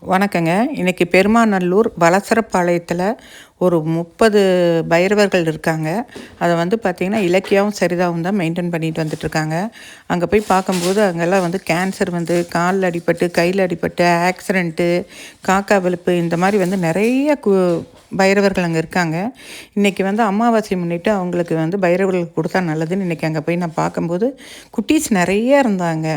வணக்கங்க. இன்றைக்கி பெருமாநல்லூர் வலசரப்பாளையத்தில் ஒரு 30 பைரவர்கள் இருக்காங்க. அதை வந்து பார்த்திங்கன்னா இலக்கியாவும் சரிதாவும் தான் மெயின்டைன் பண்ணிட்டு வந்துட்டுருக்காங்க. அங்கே போய் பார்க்கும்போது அங்கெல்லாம் வந்து கேன்சர் வந்து காலில் அடிபட்டு கையில் அடிபட்டு ஆக்சிடெண்ட்டு காக்கா வலுப்பு இந்த மாதிரி வந்து நிறைய பைரவர்கள் அங்கே இருக்காங்க. இன்றைக்கி வந்து அமாவாசை முன்னிட்டு அவங்களுக்கு வந்து பைரவர்களுக்கு கொடுத்தா நல்லதுன்னு இன்றைக்கி அங்கே போய் நான் பார்க்கும்போது குட்டீஸ் நிறைய இருந்தாங்க.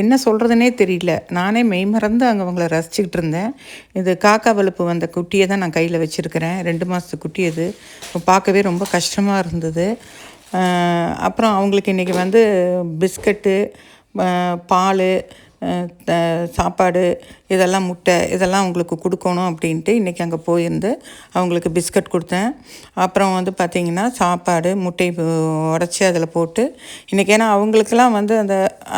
என்ன சொல்கிறதுனே தெரியல. நானே மெய்மறந்து அங்கே அவங்கள ரசிச்சுக்கிட்டு இருந்தேன். இது காக்கா வலுப்பு வந்த குட்டியை தான் நான் கையில் வச்சுருக்கிறேன். 2 மாதத்து குட்டி அது. பார்க்கவே ரொம்ப கஷ்டமாக இருந்தது. அப்புறம் அவங்களுக்கு இன்றைக்கி வந்து பிஸ்கட்டு, பால், சாப்பாடு, இதெல்லாம் முட்டை இதெல்லாம் அவங்களுக்கு கொடுக்கணும் அப்படின்ட்டு இன்றைக்கி அங்கே போயிருந்து அவங்களுக்கு பிஸ்கட் கொடுத்தேன். அப்புறம் வந்து பார்த்திங்கன்னா சாப்பாடு முட்டை உடச்சி அதில் போட்டு இன்றைக்கி ஏன்னா அவங்களுக்கெல்லாம் வந்து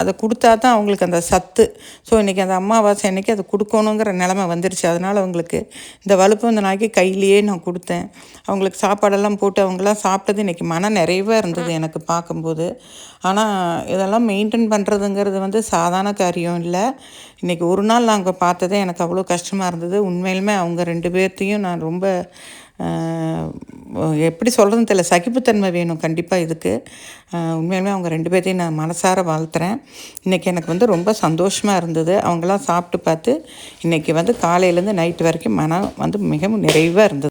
அதை கொடுத்தா தான் அவங்களுக்கு அந்த சத்து. ஸோ இன்றைக்கி அந்த அமாவாசை அன்றைக்கி அதை கொடுக்கணுங்கிற நிலமை வந்துருச்சு. அதனால் அவங்களுக்கு இந்த வலுப்பு இந்த நாளைக்கு கையிலேயே நான் கொடுத்தேன். அவங்களுக்கு சாப்பாடெல்லாம் போட்டு அவங்களாம் சாப்பிட்டது இன்றைக்கி மன நிறைவாக இருந்தது எனக்கு பார்க்கும்போது. ஆனால் இதெல்லாம் மெயின்டைன் பண்ணுறதுங்கிறது வந்து சாதாரண காரியம் இல்லை. இன்றைக்கி ஒரு நாள் நாங்கள் பார்த்ததே எனக்கு அவ்வளோ கஷ்டமாக இருந்தது. உண்மையிலுமே அவங்க 2 பேர்த்தையும் நான் ரொம்ப எப்படி சொல்கிறதுன்னு தெரியல, சகிப்புத்தன்மை வேணும் கண்டிப்பாக இதுக்கு. உண்மையிலுமே அவங்க 2 பேர்த்தையும் நான் மனசார வாழ்த்துறேன். இன்றைக்கி எனக்கு வந்து ரொம்ப சந்தோஷமாக இருந்தது. அவங்களாம் சாப்பிட்டு பார்த்து இன்றைக்கி வந்து காலையிலேருந்து நைட்டு வரைக்கும் மனம் வந்து மிகவும் நிறைவாக இருந்தது.